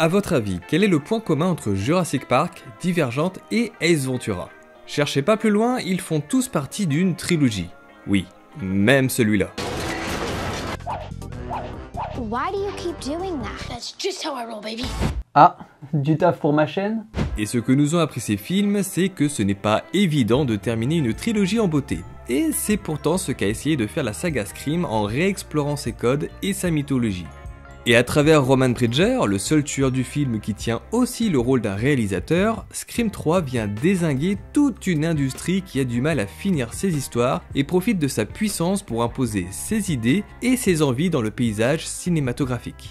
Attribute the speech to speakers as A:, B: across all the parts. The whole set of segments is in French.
A: À votre avis, quel est le point commun entre Jurassic Park, Divergente et Ace Ventura? Cherchez pas plus loin, ils font tous partie d'une trilogie. Oui, même celui-là.
B: Why do you keep doing that?
C: That's just how I roll, baby.
D: Ah, du taf pour ma chaîne?
A: Et ce que nous ont appris ces films, c'est que ce n'est pas évident de terminer une trilogie en beauté. Et c'est pourtant ce qu'a essayé de faire la saga Scream en réexplorant ses codes et sa mythologie. Et à travers Roman Bridger, le seul tueur du film qui tient aussi le rôle d'un réalisateur, Scream 3 vient dézinguer toute une industrie qui a du mal à finir ses histoires et profite de sa puissance pour imposer ses idées et ses envies dans le paysage cinématographique.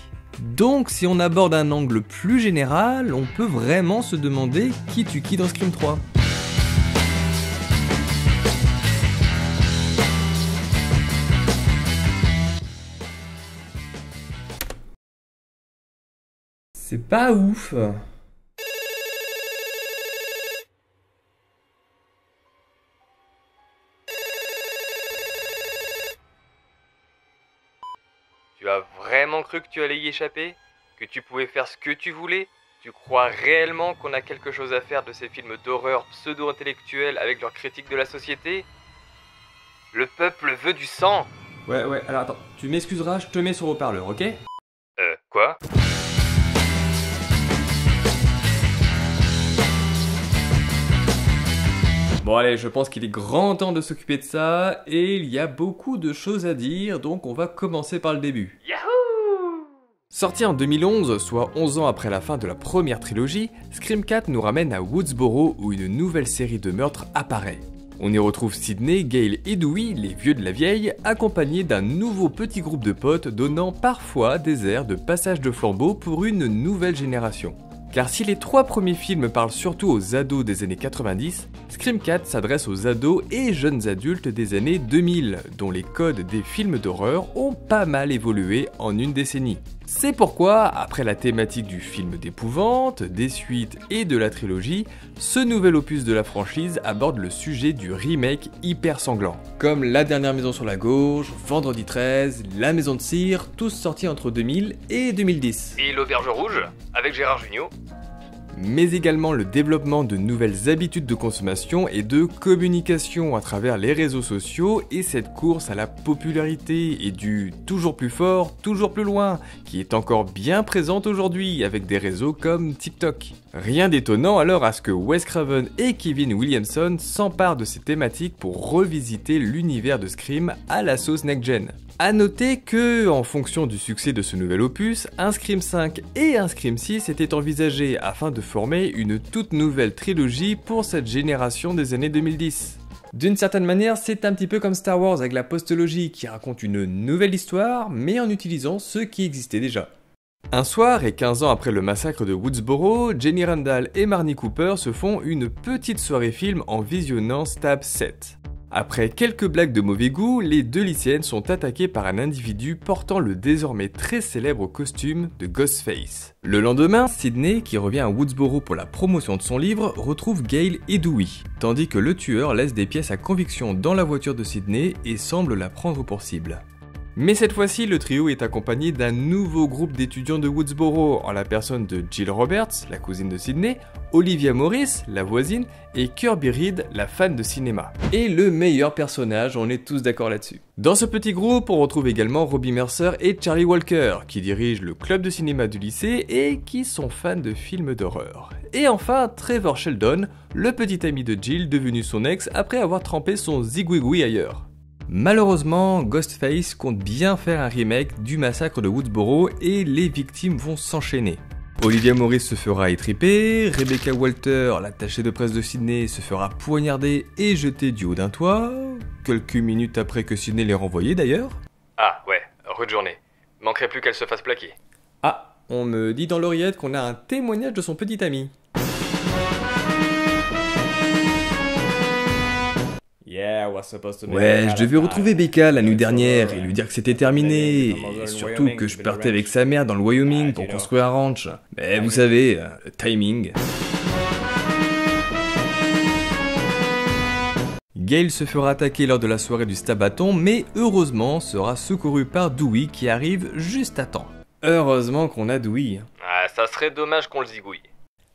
A: Donc si on aborde un angle plus général, on peut vraiment se demander qui tue qui dans Scream 3. C'est pas ouf.
E: Tu as vraiment cru que tu allais y échapper? Que tu pouvais faire ce que tu voulais? Tu crois réellement qu'on a quelque chose à faire de ces films d'horreur pseudo-intellectuels avec leurs critiques de la société? Le peuple veut du sang!
A: Ouais, alors attends, tu m'excuseras, je te mets sur haut-parleur, ok?
E: Quoi?
A: Bon allez, je pense qu'il est grand temps de s'occuper de ça, et il y a beaucoup de choses à dire, donc on va commencer par le début.
E: Yahoo!
A: Sorti en 2011, soit 11 ans après la fin de la première trilogie, Scream 4 nous ramène à Woodsboro où une nouvelle série de meurtres apparaît. On y retrouve Sidney, Gale et Dewey, les vieux de la vieille, accompagnés d'un nouveau petit groupe de potes donnant parfois des airs de passage de flambeau pour une nouvelle génération. Car si les 3 premiers films parlent surtout aux ados des années 90, Scream 4 s'adresse aux ados et jeunes adultes des années 2000, dont les codes des films d'horreur ont pas mal évolué en une décennie. C'est pourquoi, après la thématique du film d'épouvante, des suites et de la trilogie, ce nouvel opus de la franchise aborde le sujet du remake hyper sanglant. Comme La Dernière Maison sur la Gauche, Vendredi 13, La Maison de Cire, tous sortis entre 2000 et 2010.
E: Et l'Auberge Rouge, avec Gérard Jugnot.
A: Mais également le développement de nouvelles habitudes de consommation et de communication à travers les réseaux sociaux et cette course à la popularité et du toujours plus fort, toujours plus loin, qui est encore bien présente aujourd'hui avec des réseaux comme TikTok. Rien d'étonnant alors à ce que Wes Craven et Kevin Williamson s'emparent de ces thématiques pour revisiter l'univers de Scream à la sauce next-gen. A noter que, en fonction du succès de ce nouvel opus, un Scream 5 et un Scream 6 étaient envisagés afin de former une toute nouvelle trilogie pour cette génération des années 2010. D'une certaine manière, c'est un petit peu comme Star Wars avec la postologie qui raconte une nouvelle histoire, mais en utilisant ce qui existait déjà. Un soir, et 15 ans après le massacre de Woodsboro, Jenny Randall et Marnie Cooper se font une petite soirée film en visionnant Stab 7. Après quelques blagues de mauvais goût, les 2 lycéennes sont attaquées par un individu portant le désormais très célèbre costume de Ghostface. Le lendemain, Sidney, qui revient à Woodsboro pour la promotion de son livre, retrouve Gale et Dewey, tandis que le tueur laisse des pièces à conviction dans la voiture de Sidney et semble la prendre pour cible. Mais cette fois-ci, le trio est accompagné d'un nouveau groupe d'étudiants de Woodsboro, en la personne de Jill Roberts, la cousine de Sidney, Olivia Morris, la voisine, et Kirby Reed, la fan de cinéma. Et le meilleur personnage, on est tous d'accord là-dessus. Dans ce petit groupe, on retrouve également Robbie Mercer et Charlie Walker, qui dirigent le club de cinéma du lycée et qui sont fans de films d'horreur. Et enfin, Trevor Sheldon, le petit ami de Jill devenu son ex après avoir trempé son zigouigoui ailleurs. Malheureusement, Ghostface compte bien faire un remake du massacre de Woodsboro et les victimes vont s'enchaîner. Olivia Morris se fera étriper, Rebecca Walter, l'attachée de presse de Sidney, se fera poignarder et jeter du haut d'un toit, quelques minutes après que Sidney l'ait renvoyée d'ailleurs.
E: Ah ouais, rude journée. Manquerait plus qu'elle se fasse plaquer.
A: Ah, on me dit dans l'oreillette qu'on a un témoignage de son petit ami. Ouais, je devais retrouver Becca la nuit dernière et lui dire que c'était terminé, et surtout que je partais avec sa mère dans le Wyoming pour construire un ranch. Mais vous savez, le timing. Gale se fera attaquer lors de la soirée du Stabaton, mais heureusement sera secouru par Dewey qui arrive juste à temps. Heureusement qu'on a Dewey.
E: Ah, ça serait dommage qu'on le zigouille.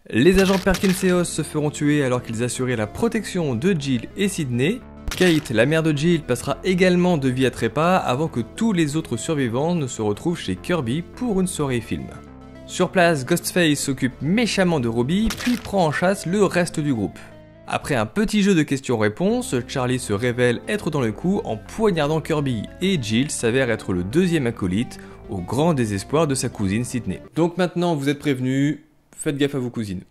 A: Les agents Perkins et Oz se feront tuer alors qu'ils assuraient la protection de Jill et Sydney. Kate, la mère de Jill, passera également de vie à trépas avant que tous les autres survivants ne se retrouvent chez Kirby pour une soirée film. Sur place, Ghostface s'occupe méchamment de Robbie, puis prend en chasse le reste du groupe. Après un petit jeu de questions-réponses, Charlie se révèle être dans le coup en poignardant Kirby, et Jill s'avère être le deuxième acolyte, au grand désespoir de sa cousine Sydney. Donc maintenant vous êtes prévenus, faites gaffe à vos cousines.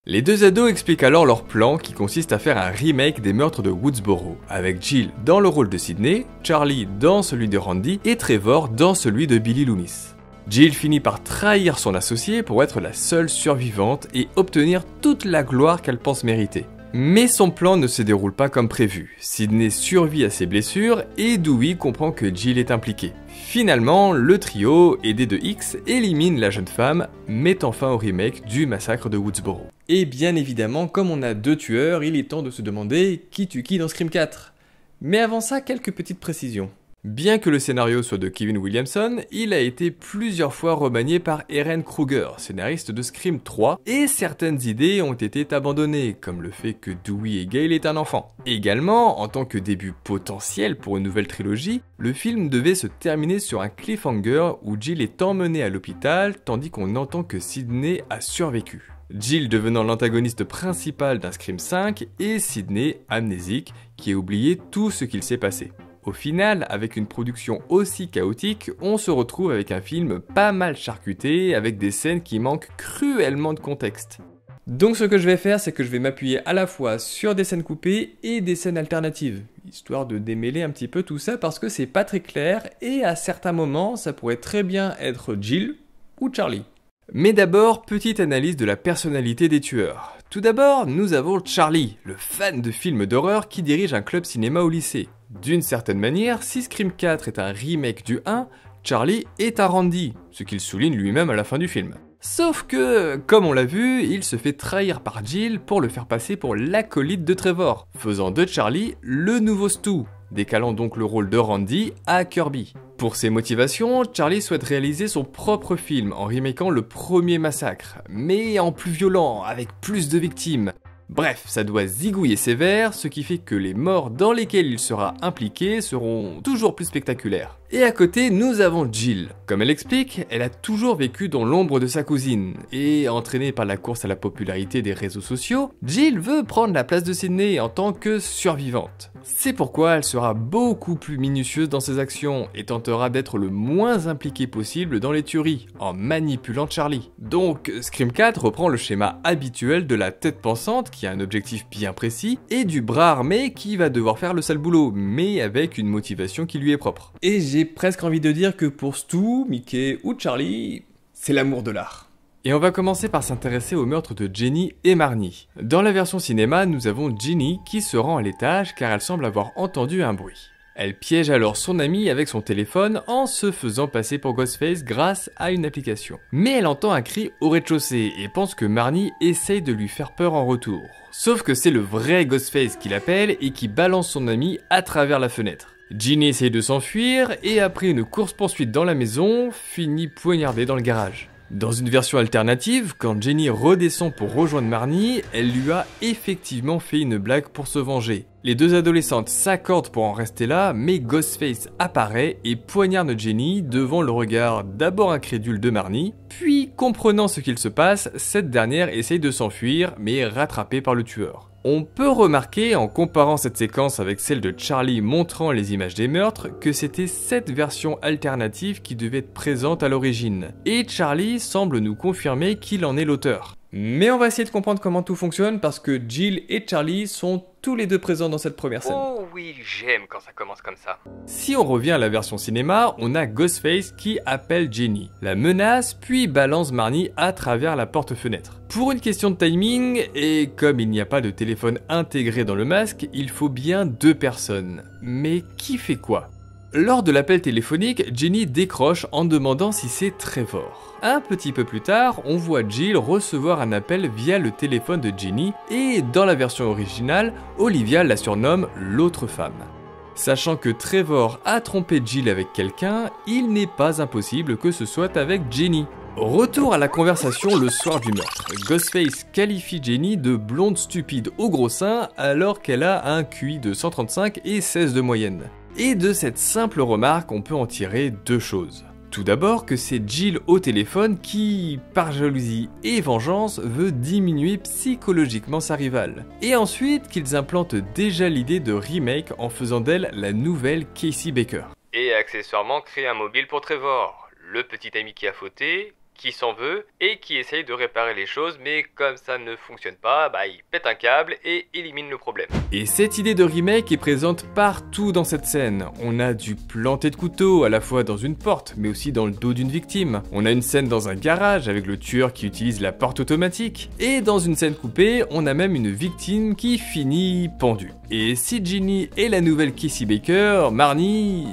A: Les deux ados expliquent alors leur plan qui consiste à faire un remake des meurtres de Woodsboro, avec Jill dans le rôle de Sydney, Charlie dans celui de Randy et Trevor dans celui de Billy Loomis. Jill finit par trahir son associé pour être la seule survivante et obtenir toute la gloire qu'elle pense mériter. Mais son plan ne se déroule pas comme prévu. Sydney survit à ses blessures et Dewey comprend que Jill est impliquée. Finalement, le trio, aidé de X, élimine la jeune femme, mettant fin au remake du massacre de Woodsboro. Et bien évidemment, comme on a deux tueurs, il est temps de se demander qui tue qui dans Scream 4. Mais avant ça, quelques petites précisions. Bien que le scénario soit de Kevin Williamson, il a été plusieurs fois remanié par Ehren Kruger, scénariste de Scream 3, et certaines idées ont été abandonnées, comme le fait que Dewey et Gale est un enfant. Également, en tant que début potentiel pour une nouvelle trilogie, le film devait se terminer sur un cliffhanger où Jill est emmenée à l'hôpital, tandis qu'on entend que Sydney a survécu. Jill devenant l'antagoniste principal d'un Scream 5 et Sydney amnésique qui a oublié tout ce qu'il s'est passé. Au final, avec une production aussi chaotique, on se retrouve avec un film pas mal charcuté, avec des scènes qui manquent cruellement de contexte. Donc ce que je vais faire, c'est que je vais m'appuyer à la fois sur des scènes coupées et des scènes alternatives, histoire de démêler un petit peu tout ça parce que c'est pas très clair et à certains moments, ça pourrait très bien être Jill ou Charlie. Mais d'abord, petite analyse de la personnalité des tueurs. Tout d'abord, nous avons Charlie, le fan de films d'horreur qui dirige un club cinéma au lycée. D'une certaine manière, si Scream 4 est un remake du 1, Charlie est un Randy, ce qu'il souligne lui-même à la fin du film. Sauf que, comme on l'a vu, il se fait trahir par Jill pour le faire passer pour l'acolyte de Trevor, faisant de Charlie le nouveau Stu, décalant donc le rôle de Randy à Kirby. Pour ses motivations, Charlie souhaite réaliser son propre film en remakant le premier massacre, mais en plus violent, avec plus de victimes. Bref, ça doit zigouiller sévère, ce qui fait que les morts dans lesquelles il sera impliqué seront toujours plus spectaculaires. Et à côté, nous avons Jill. Comme elle explique, elle a toujours vécu dans l'ombre de sa cousine, et entraînée par la course à la popularité des réseaux sociaux, Jill veut prendre la place de Sydney en tant que survivante. C'est pourquoi elle sera beaucoup plus minutieuse dans ses actions, et tentera d'être le moins impliquée possible dans les tueries, en manipulant Charlie. Donc, Scream 4 reprend le schéma habituel de la tête pensante qui a un objectif bien précis, et du bras armé qui va devoir faire le sale boulot, mais avec une motivation qui lui est propre. Et j'ai presque envie de dire que pour Stu, Mickey ou Charlie, c'est l'amour de l'art. Et on va commencer par s'intéresser au meurtre de Jenny et Marnie. Dans la version cinéma, nous avons Jenny qui se rend à l'étage car elle semble avoir entendu un bruit. Elle piège alors son amie avec son téléphone en se faisant passer pour Ghostface grâce à une application. Mais elle entend un cri au rez-de-chaussée et pense que Marnie essaye de lui faire peur en retour. Sauf que c'est le vrai Ghostface qui l'appelle et qui balance son amie à travers la fenêtre. Jenny essaye de s'enfuir et après une course-poursuite dans la maison, finit poignardée dans le garage. Dans une version alternative, quand Jenny redescend pour rejoindre Marnie, elle lui a effectivement fait une blague pour se venger. Les deux adolescentes s'accordent pour en rester là, mais Ghostface apparaît et poignarde Jenny devant le regard d'abord incrédule de Marnie, puis comprenant ce qu'il se passe, cette dernière essaye de s'enfuir, mais est rattrapée par le tueur. On peut remarquer, en comparant cette séquence avec celle de Charlie montrant les images des meurtres, que c'était cette version alternative qui devait être présente à l'origine. Et Charlie semble nous confirmer qu'il en est l'auteur. Mais on va essayer de comprendre comment tout fonctionne parce que Jill et Charlie sont tous les deux présents dans cette première scène.
E: Oh oui, j'aime quand ça commence comme ça.
A: Si on revient à la version cinéma, on a Ghostface qui appelle Jenny, la menace puis balance Marnie à travers la porte-fenêtre. Pour une question de timing, et comme il n'y a pas de téléphone intégré dans le masque, il faut bien deux personnes. Mais qui fait quoi ? Lors de l'appel téléphonique, Jenny décroche en demandant si c'est Trevor. Un petit peu plus tard, on voit Jill recevoir un appel via le téléphone de Jenny et dans la version originale, Olivia la surnomme l'autre femme. Sachant que Trevor a trompé Jill avec quelqu'un, il n'est pas impossible que ce soit avec Jenny. Retour à la conversation le soir du meurtre. Ghostface qualifie Jenny de blonde stupide au gros sein alors qu'elle a un QI de 135 et 16 de moyenne. Et de cette simple remarque, on peut en tirer deux choses. Tout d'abord que c'est Jill au téléphone qui, par jalousie et vengeance, veut diminuer psychologiquement sa rivale. Et ensuite qu'ils implantent déjà l'idée de remake en faisant d'elle la nouvelle Casey Baker.
E: Et accessoirement créer un mobile pour Trevor, le petit ami qui a fauté, qui s'en veut et qui essaye de réparer les choses, mais comme ça ne fonctionne pas, il pète un câble et élimine le problème.
A: Et cette idée de remake est présente partout dans cette scène. On a du planter de couteau à la fois dans une porte, mais aussi dans le dos d'une victime. On a une scène dans un garage avec le tueur qui utilise la porte automatique. Et dans une scène coupée, on a même une victime qui finit pendue. Et si Ginny est la nouvelle Casey Baker, Marnie,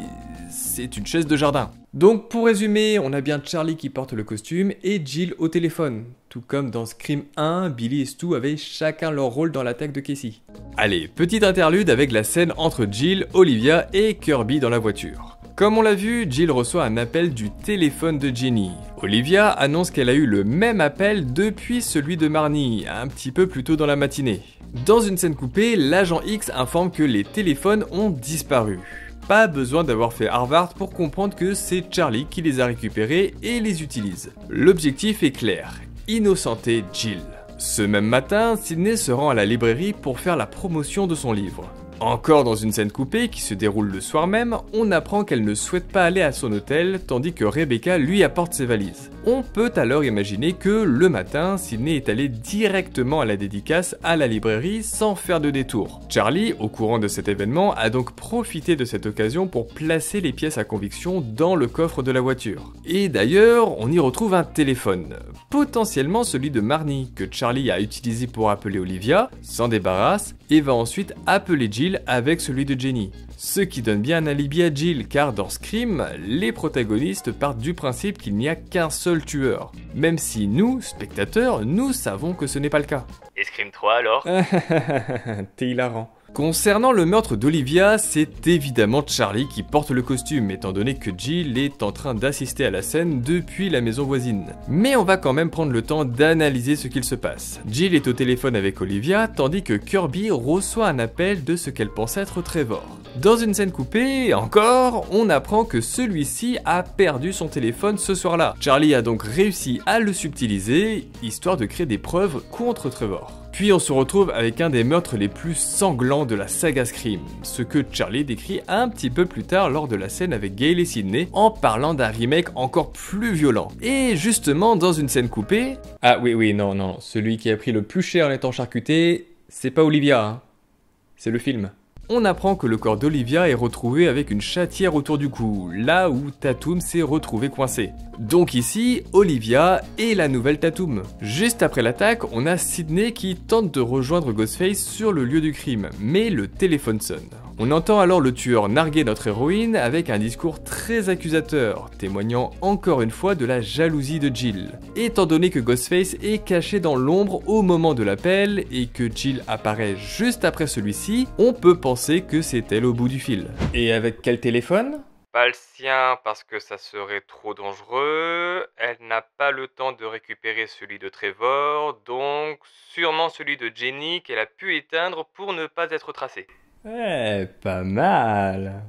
A: c'est une chaise de jardin. Donc pour résumer, on a bien Charlie qui porte le costume et Jill au téléphone. Tout comme dans Scream 1, Billy et Stu avaient chacun leur rôle dans l'attaque de Casey. Allez, petite interlude avec la scène entre Jill, Olivia et Kirby dans la voiture. Comme on l'a vu, Jill reçoit un appel du téléphone de Jenny. Olivia annonce qu'elle a eu le même appel depuis celui de Marnie, un petit peu plus tôt dans la matinée. Dans une scène coupée, l'agent X informe que les téléphones ont disparu. Pas besoin d'avoir fait Harvard pour comprendre que c'est Charlie qui les a récupérés et les utilise. L'objectif est clair, innocenter Jill. Ce même matin, Sidney se rend à la librairie pour faire la promotion de son livre. Encore dans une scène coupée qui se déroule le soir même, on apprend qu'elle ne souhaite pas aller à son hôtel tandis que Rebecca lui apporte ses valises. On peut alors imaginer que le matin, Sidney est allé directement à la dédicace à la librairie sans faire de détour. Charlie, au courant de cet événement, a donc profité de cette occasion pour placer les pièces à conviction dans le coffre de la voiture. Et d'ailleurs, on y retrouve un téléphone, potentiellement celui de Marnie, que Charlie a utilisé pour appeler Olivia, s'en débarrasse, et va ensuite appeler Jill avec celui de Jenny. Ce qui donne bien un alibi à Jill, car dans Scream, les protagonistes partent du principe qu'il n'y a qu'un seul tueur. Même si nous, spectateurs, nous savons que ce n'est pas le cas.
E: Et Scream 3 alors?
A: T'es hilarant. Concernant le meurtre d'Olivia, c'est évidemment Charlie qui porte le costume, étant donné que Jill est en train d'assister à la scène depuis la maison voisine. Mais on va quand même prendre le temps d'analyser ce qu'il se passe. Jill est au téléphone avec Olivia, tandis que Kirby reçoit un appel de ce qu'elle pense être Trevor. Dans une scène coupée, encore, on apprend que celui-ci a perdu son téléphone ce soir-là. Charlie a donc réussi à le subtiliser, histoire de créer des preuves contre Trevor. Puis on se retrouve avec un des meurtres les plus sanglants de la saga Scream, ce que Charlie décrit un petit peu plus tard lors de la scène avec Gail et Sidney, en parlant d'un remake encore plus violent. Et justement, dans une scène coupée... Ah oui, non, celui qui a pris le plus cher en étant charcuté, c'est pas Olivia, hein. C'est le film. On apprend que le corps d'Olivia est retrouvé avec une chatière autour du cou, là où Tatum s'est retrouvé coincé. Donc ici, Olivia est la nouvelle Tatum. Juste après l'attaque, on a Sidney qui tente de rejoindre Ghostface sur le lieu du crime, mais le téléphone sonne. On entend alors le tueur narguer notre héroïne avec un discours très accusateur, témoignant encore une fois de la jalousie de Jill. Étant donné que Ghostface est caché dans l'ombre au moment de l'appel et que Jill apparaît juste après celui-ci, on peut penser que c'est elle au bout du fil. Et avec quel téléphone ?
E: Pas le sien parce que ça serait trop dangereux, elle n'a pas le temps de récupérer celui de Trevor, donc sûrement celui de Jenny qu'elle a pu éteindre pour ne pas être tracée.
A: Ouais, pas mal.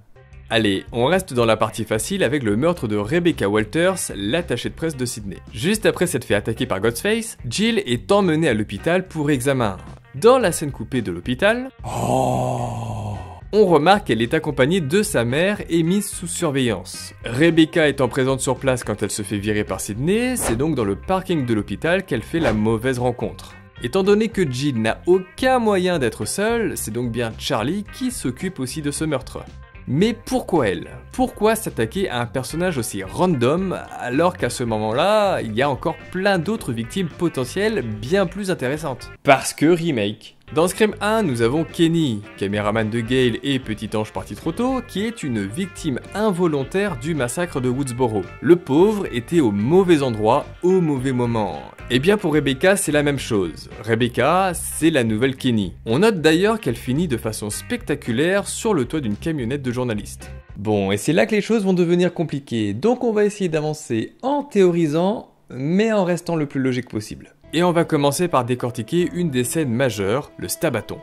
A: Allez, on reste dans la partie facile avec le meurtre de Rebecca Walters, l'attachée de presse de Sidney. Juste après s'être fait attaquer par Ghostface, Jill est emmenée à l'hôpital pour examen. Dans la scène coupée de l'hôpital, on remarque qu'elle est accompagnée de sa mère et mise sous surveillance. Rebecca étant présente sur place quand elle se fait virer par Sidney, c'est donc dans le parking de l'hôpital qu'elle fait la mauvaise rencontre. Étant donné que Jill n'a aucun moyen d'être seule, c'est donc bien Charlie qui s'occupe aussi de ce meurtre. Mais pourquoi elle ? Pourquoi s'attaquer à un personnage aussi random alors qu'à ce moment-là, il y a encore plein d'autres victimes potentielles bien plus intéressantes ? Parce que remake. Dans Scream 1, nous avons Kenny, caméraman de Gail et petit ange parti trop tôt, qui est une victime involontaire du massacre de Woodsboro. Le pauvre était au mauvais endroit, au mauvais moment. Et bien pour Rebecca, c'est la même chose. Rebecca, c'est la nouvelle Kenny. On note d'ailleurs qu'elle finit de façon spectaculaire sur le toit d'une camionnette de journalistes. Bon, et c'est là que les choses vont devenir compliquées, donc on va essayer d'avancer en théorisant mais en restant le plus logique possible. Et on va commencer par décortiquer une des scènes majeures, le Stabaton.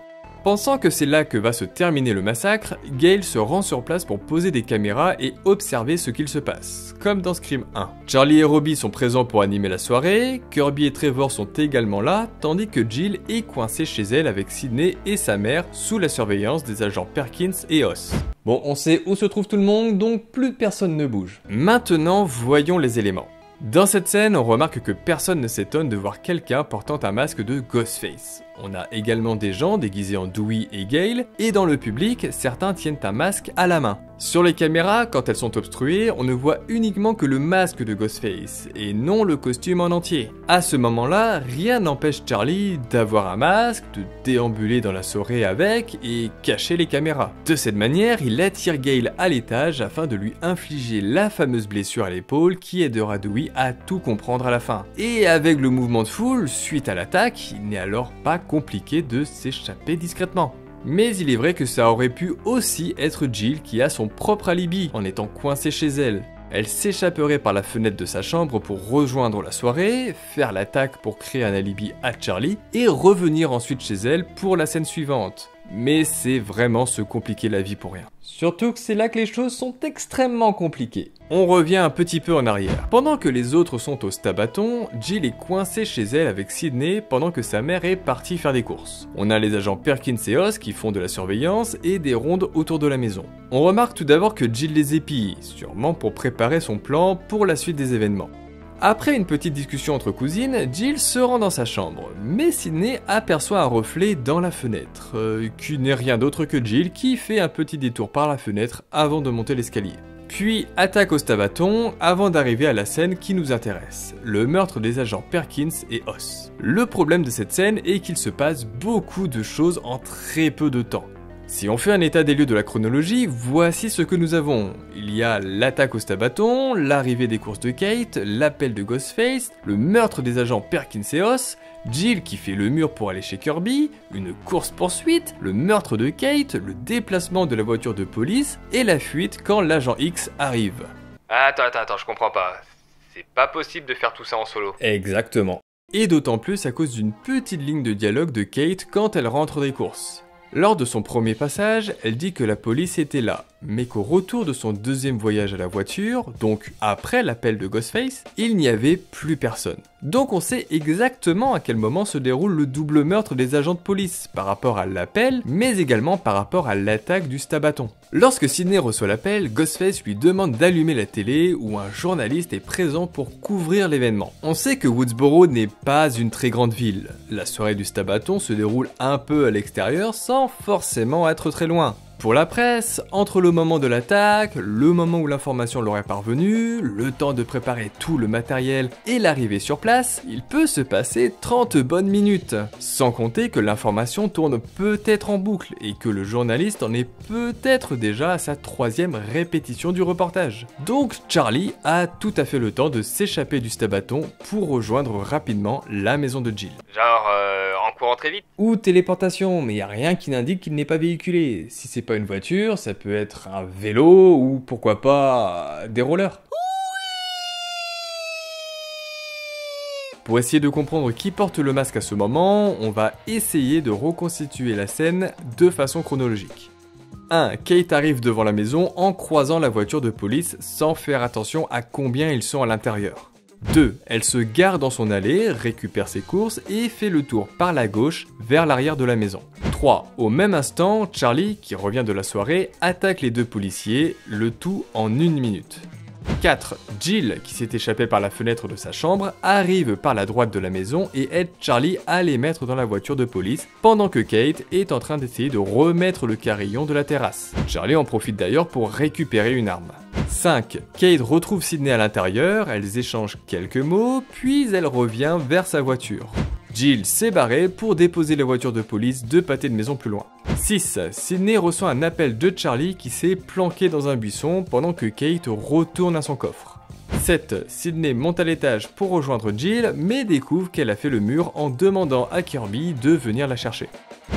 A: Pensant que c'est là que va se terminer le massacre, Gale se rend sur place pour poser des caméras et observer ce qu'il se passe, comme dans Scream 1. Charlie et Robbie sont présents pour animer la soirée, Kirby et Trevor sont également là, tandis que Jill est coincée chez elle avec Sidney et sa mère sous la surveillance des agents Perkins et Oz. Bon, on sait où se trouve tout le monde, donc plus personne ne bouge. Maintenant, voyons les éléments. Dans cette scène, on remarque que personne ne s'étonne de voir quelqu'un portant un masque de Ghostface. On a également des gens déguisés en Dewey et Gale, et dans le public, certains tiennent un masque à la main. Sur les caméras, quand elles sont obstruées, on ne voit uniquement que le masque de Ghostface, et non le costume en entier. À ce moment-là, rien n'empêche Charlie d'avoir un masque, de déambuler dans la soirée avec, et cacher les caméras. De cette manière, il attire Gale à l'étage afin de lui infliger la fameuse blessure à l'épaule qui aidera Dewey à tout comprendre à la fin. Et avec le mouvement de foule, suite à l'attaque, il n'est alors pas compliqué de s'échapper discrètement. Mais il est vrai que ça aurait pu aussi être Jill qui a son propre alibi en étant coincée chez elle. Elle s'échapperait par la fenêtre de sa chambre pour rejoindre la soirée, faire l'attaque pour créer un alibi à Charlie et revenir ensuite chez elle pour la scène suivante. Mais c'est vraiment se compliquer la vie pour rien. Surtout que c'est là que les choses sont extrêmement compliquées. On revient un petit peu en arrière. Pendant que les autres sont au Stabaton, Jill est coincée chez elle avec Sidney pendant que sa mère est partie faire des courses. On a les agents Perkins et Oz qui font de la surveillance et des rondes autour de la maison. On remarque tout d'abord que Jill les épie, sûrement pour préparer son plan pour la suite des événements. Après une petite discussion entre cousines, Jill se rend dans sa chambre, mais Sidney aperçoit un reflet dans la fenêtre, qui n'est rien d'autre que Jill qui fait un petit détour par la fenêtre avant de monter l'escalier. Puis attaque au Stabaton avant d'arriver à la scène qui nous intéresse, le meurtre des agents Perkins et Oz. Le problème de cette scène est qu'il se passe beaucoup de choses en très peu de temps. Si on fait un état des lieux de la chronologie, voici ce que nous avons. Il y a l'attaque au Stabaton, l'arrivée des courses de Kate, l'appel de Ghostface, le meurtre des agents Perkins et Oz, Jill qui fait le mur pour aller chez Kirby, une course-poursuite, le meurtre de Kate, le déplacement de la voiture de police et la fuite quand l'agent X arrive.
E: Attends, je comprends pas. C'est pas possible de faire tout ça en solo.
A: Exactement. Et d'autant plus à cause d'une petite ligne de dialogue de Kate quand elle rentre des courses. Lors de son premier passage, elle dit que la police était là, mais qu'au retour de son deuxième voyage à la voiture, donc après l'appel de Ghostface, il n'y avait plus personne. Donc on sait exactement à quel moment se déroule le double meurtre des agents de police, par rapport à l'appel, mais également par rapport à l'attaque du Stabaton. Lorsque Sidney reçoit l'appel, Ghostface lui demande d'allumer la télé où un journaliste est présent pour couvrir l'événement. On sait que Woodsboro n'est pas une très grande ville. La soirée du Stabaton se déroule un peu à l'extérieur sans forcément être très loin. Pour la presse, entre le moment de l'attaque, le moment où l'information leur est parvenue, le temps de préparer tout le matériel et l'arrivée sur place, il peut se passer 30 bonnes minutes. Sans compter que l'information tourne peut-être en boucle et que le journaliste en est peut-être déjà à sa 3e répétition du reportage. Donc Charlie a tout à fait le temps de s'échapper du Stabaton pour rejoindre rapidement la maison de Jill.
E: Genre, en courant très vite?
A: Ou téléportation, mais y a rien qui n'indique qu'il n'est pas véhiculé. Si c'est pas une voiture, ça peut être un vélo ou pourquoi pas des rollers. Pour essayer de comprendre qui porte le masque à ce moment, on va essayer de reconstituer la scène de façon chronologique. 1. Kate arrive devant la maison en croisant la voiture de police sans faire attention à combien ils sont à l'intérieur. 2. Elle se gare dans son allée, récupère ses courses et fait le tour par la gauche vers l'arrière de la maison. 3. Au même instant, Charlie, qui revient de la soirée, attaque les 2 policiers, le tout en 1 minute. 4. Jill, qui s'est échappée par la fenêtre de sa chambre, arrive par la droite de la maison et aide Charlie à les mettre dans la voiture de police, pendant que Kate est en train d'essayer de remettre le carillon de la terrasse. Charlie en profite d'ailleurs pour récupérer une arme. 5. Kate retrouve Sidney à l'intérieur, elles échangent quelques mots, puis elle revient vers sa voiture. Jill s'est barrée pour déposer la voiture de police 2 pâtés de maison plus loin. 6. Sidney reçoit un appel de Charlie qui s'est planqué dans un buisson pendant que Kate retourne à son coffre. 7. Sidney monte à l'étage pour rejoindre Jill, mais découvre qu'elle a fait le mur en demandant à Kirby de venir la chercher.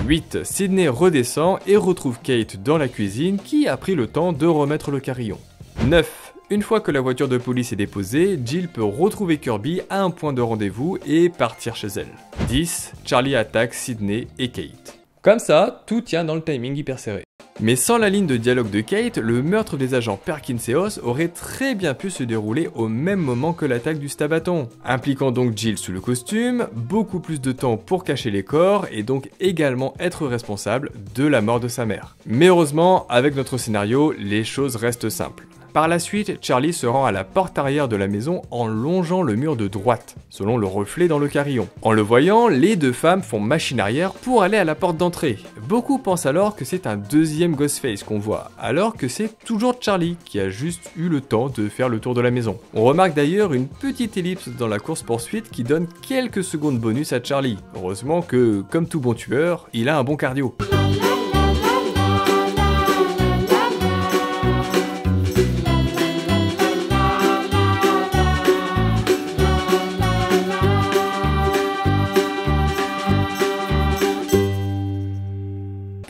A: 8. Sidney redescend et retrouve Kate dans la cuisine qui a pris le temps de remettre le carillon. 9. Une fois que la voiture de police est déposée, Jill peut retrouver Kirby à un point de rendez-vous et partir chez elle. 10. Charlie attaque Sydney et Kate. Comme ça, tout tient dans le timing hyper serré. Mais sans la ligne de dialogue de Kate, le meurtre des agents Perkins et Oz aurait très bien pu se dérouler au même moment que l'attaque du Stabaton, impliquant donc Jill sous le costume, beaucoup plus de temps pour cacher les corps et donc également être responsable de la mort de sa mère. Mais heureusement, avec notre scénario, les choses restent simples. Par la suite, Charlie se rend à la porte arrière de la maison en longeant le mur de droite, selon le reflet dans le carillon. En le voyant, les deux femmes font machine arrière pour aller à la porte d'entrée. Beaucoup pensent alors que c'est un deuxième Ghostface qu'on voit, alors que c'est toujours Charlie qui a juste eu le temps de faire le tour de la maison. On remarque d'ailleurs une petite ellipse dans la course-poursuite qui donne quelques secondes bonus à Charlie. Heureusement que, comme tout bon tueur, il a un bon cardio.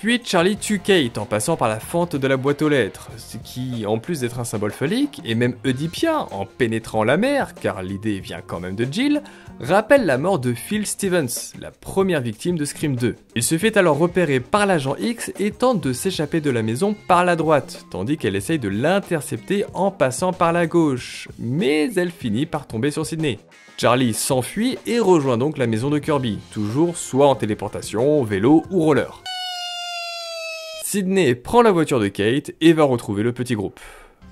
A: Puis Charlie tue Kate en passant par la fente de la boîte aux lettres, ce qui, en plus d'être un symbole phallique, et même oedipien en pénétrant la mer, car l'idée vient quand même de Jill, rappelle la mort de Phil Stevens, la première victime de Scream 2. Il se fait alors repérer par l'agent X et tente de s'échapper de la maison par la droite, tandis qu'elle essaye de l'intercepter en passant par la gauche, mais elle finit par tomber sur Sydney. Charlie s'enfuit et rejoint donc la maison de Kirby, toujours soit en téléportation, vélo ou roller. Sydney prend la voiture de Kate et va retrouver le petit groupe.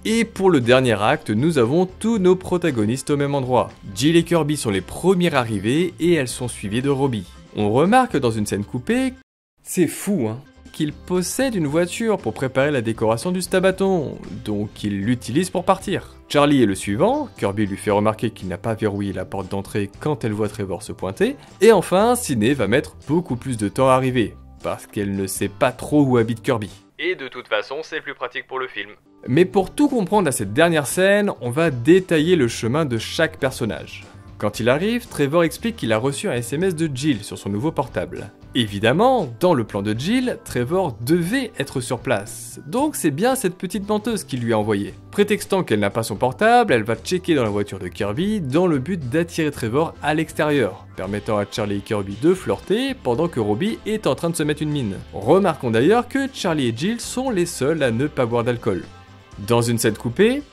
A: Et pour le dernier acte, nous avons tous nos protagonistes au même endroit. Jill et Kirby sont les premiers arrivés et elles sont suivies de Robbie. On remarque dans une scène coupée, c'est fou qu'il possède une voiture pour préparer la décoration du Stabaton, donc il l'utilise pour partir. Charlie est le suivant, Kirby lui fait remarquer qu'il n'a pas verrouillé la porte d'entrée quand elle voit Trevor se pointer, et enfin Sydney va mettre beaucoup plus de temps à arriver, parce qu'elle ne sait pas trop où habite Kirby.
E: Et de toute façon, c'est plus pratique pour le film.
A: Mais pour tout comprendre à cette dernière scène, on va détailler le chemin de chaque personnage. Quand il arrive, Trevor explique qu'il a reçu un SMS de Jill sur son nouveau portable. Évidemment, dans le plan de Jill, Trevor devait être sur place, donc c'est bien cette petite menteuse qui lui a envoyé. Prétextant qu'elle n'a pas son portable, elle va checker dans la voiture de Kirby dans le but d'attirer Trevor à l'extérieur, permettant à Charlie et Kirby de flirter pendant que Robbie est en train de se mettre une mine. Remarquons d'ailleurs que Charlie et Jill sont les seuls à ne pas boire d'alcool. Dans une scène coupée,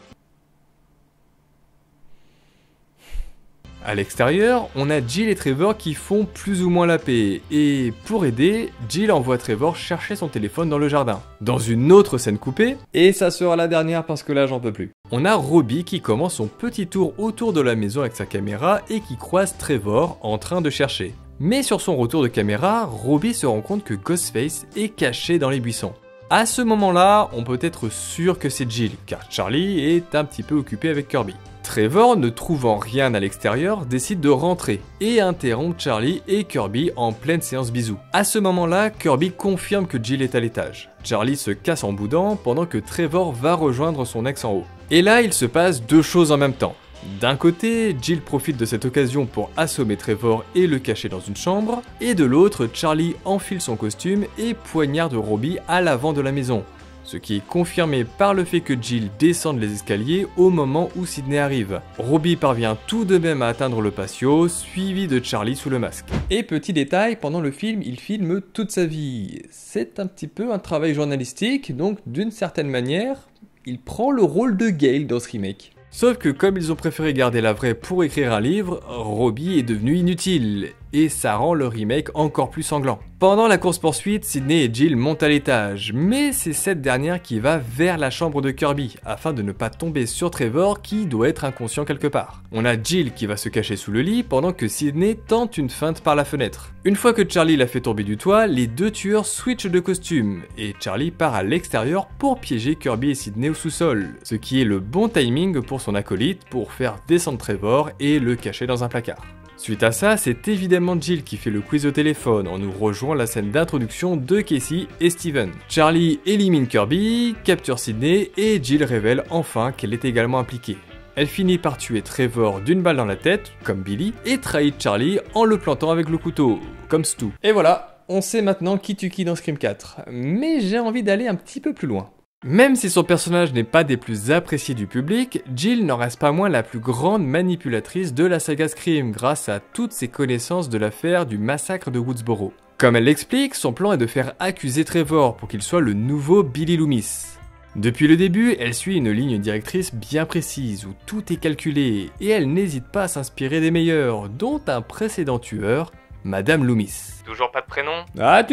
A: à l'extérieur, on a Jill et Trevor qui font plus ou moins la paix, et pour aider, Jill envoie Trevor chercher son téléphone dans le jardin. Dans une autre scène coupée, et ça sera la dernière parce que là j'en peux plus, on a Robbie qui commence son petit tour autour de la maison avec sa caméra et qui croise Trevor en train de chercher. Mais sur son retour de caméra, Robbie se rend compte que Ghostface est caché dans les buissons. À ce moment-là, on peut être sûr que c'est Jill, car Charlie est un petit peu occupé avec Kirby. Trevor, ne trouvant rien à l'extérieur, décide de rentrer et interrompt Charlie et Kirby en pleine séance bisous. À ce moment-là, Kirby confirme que Jill est à l'étage. Charlie se casse en boudant pendant que Trevor va rejoindre son ex en haut. Et là, il se passe deux choses en même temps. D'un côté, Jill profite de cette occasion pour assommer Trevor et le cacher dans une chambre, et de l'autre, Charlie enfile son costume et poignarde Robbie à l'avant de la maison. Ce qui est confirmé par le fait que Jill descende les escaliers au moment où Sydney arrive. Robbie parvient tout de même à atteindre le patio, suivi de Charlie sous le masque. Et petit détail, pendant le film, il filme toute sa vie. C'est un petit peu un travail journalistique, donc d'une certaine manière, il prend le rôle de Gale dans ce remake. Sauf que comme ils ont préféré garder la vraie pour écrire un livre, Robbie est devenu inutile, et ça rend le remake encore plus sanglant. Pendant la course-poursuite, Sydney et Jill montent à l'étage, mais c'est cette dernière qui va vers la chambre de Kirby, afin de ne pas tomber sur Trevor qui doit être inconscient quelque part. On a Jill qui va se cacher sous le lit pendant que Sydney tente une feinte par la fenêtre. Une fois que Charlie l'a fait tomber du toit, les deux tueurs switchent de costume, et Charlie part à l'extérieur pour piéger Kirby et Sydney au sous-sol, ce qui est le bon timing pour son acolyte pour faire descendre Trevor et le cacher dans un placard. Suite à ça, c'est évidemment Jill qui fait le quiz au téléphone en nous rejoignant la scène d'introduction de Casey et Steven. Charlie élimine Kirby, capture Sydney et Jill révèle enfin qu'elle est également impliquée. Elle finit par tuer Trevor d'une balle dans la tête, comme Billy, et trahit Charlie en le plantant avec le couteau, comme Stu. Et voilà, on sait maintenant qui tue qui dans Scream 4, mais j'ai envie d'aller un petit peu plus loin. Même si son personnage n'est pas des plus appréciés du public, Jill n'en reste pas moins la plus grande manipulatrice de la saga Scream grâce à toutes ses connaissances de l'affaire du massacre de Woodsboro. Comme elle l'explique, son plan est de faire accuser Trevor pour qu'il soit le nouveau Billy Loomis. Depuis le début, elle suit une ligne directrice bien précise où tout est calculé et elle n'hésite pas à s'inspirer des meilleurs, dont un précédent tueur, Madame Loomis.
E: Toujours pas de prénom?
A: Ah,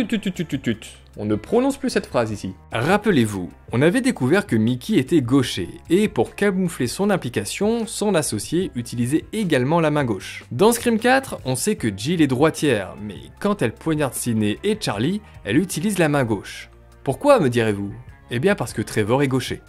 A: on ne prononce plus cette phrase ici. Rappelez-vous, on avait découvert que Mickey était gaucher, et pour camoufler son implication, son associé utilisait également la main gauche. Dans Scream 4, on sait que Jill est droitière, mais quand elle poignarde Sidney et Charlie, elle utilise la main gauche. Pourquoi, me direz-vous? Eh bien parce que Trevor est gaucher.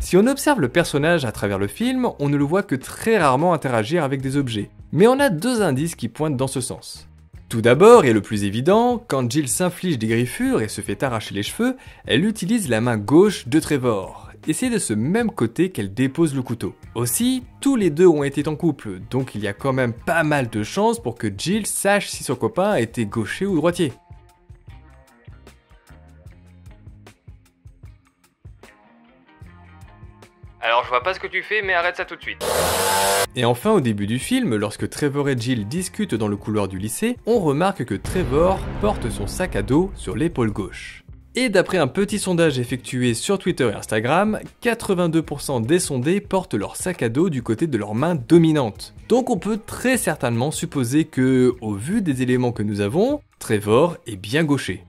A: Si on observe le personnage à travers le film, on ne le voit que très rarement interagir avec des objets, mais on a deux indices qui pointent dans ce sens. Tout d'abord, et le plus évident, quand Jill s'inflige des griffures et se fait arracher les cheveux, elle utilise la main gauche de Trevor, et c'est de ce même côté qu'elle dépose le couteau. Aussi, tous les deux ont été en couple, donc il y a quand même pas mal de chances pour que Jill sache si son copain était gaucher ou droitier.
E: Alors je vois pas ce que tu fais, mais arrête ça tout de suite.
A: Et enfin, au début du film, lorsque Trevor et Jill discutent dans le couloir du lycée, on remarque que Trevor porte son sac à dos sur l'épaule gauche. Et d'après un petit sondage effectué sur Twitter et Instagram, 82% des sondés portent leur sac à dos du côté de leur main dominante. Donc on peut très certainement supposer que, au vu des éléments que nous avons, Trevor est bien gaucher.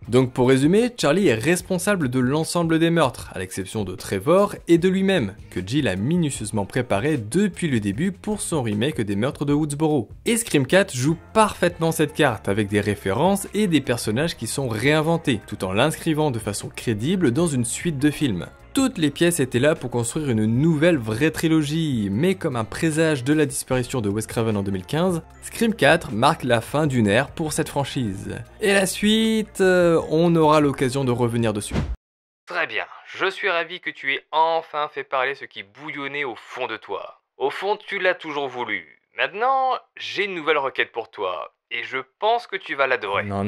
A: Donc pour résumer, Charlie est responsable de l'ensemble des meurtres, à l'exception de Trevor et de lui-même, que Jill a minutieusement préparé depuis le début pour son remake des meurtres de Woodsboro. Et Scream 4 joue parfaitement cette carte, avec des références et des personnages qui sont réinventés, tout en l'inscrivant de façon crédible dans une suite de films. Toutes les pièces étaient là pour construire une nouvelle vraie trilogie, mais comme un présage de la disparition de Wes Craven en 2015, Scream 4 marque la fin d'une ère pour cette franchise. Et la suite, on aura l'occasion de revenir dessus.
E: Très bien, je suis ravi que tu aies enfin fait parler ce qui bouillonnait au fond de toi. Au fond, tu l'as toujours voulu. Maintenant, j'ai une nouvelle requête pour toi, et je pense que tu vas l'adorer.
A: Non,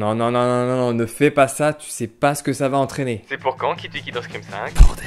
A: ne fais pas ça, tu sais pas ce que ça va entraîner.
E: C'est pour quand Kitty dans Scream 5?
A: Bordel.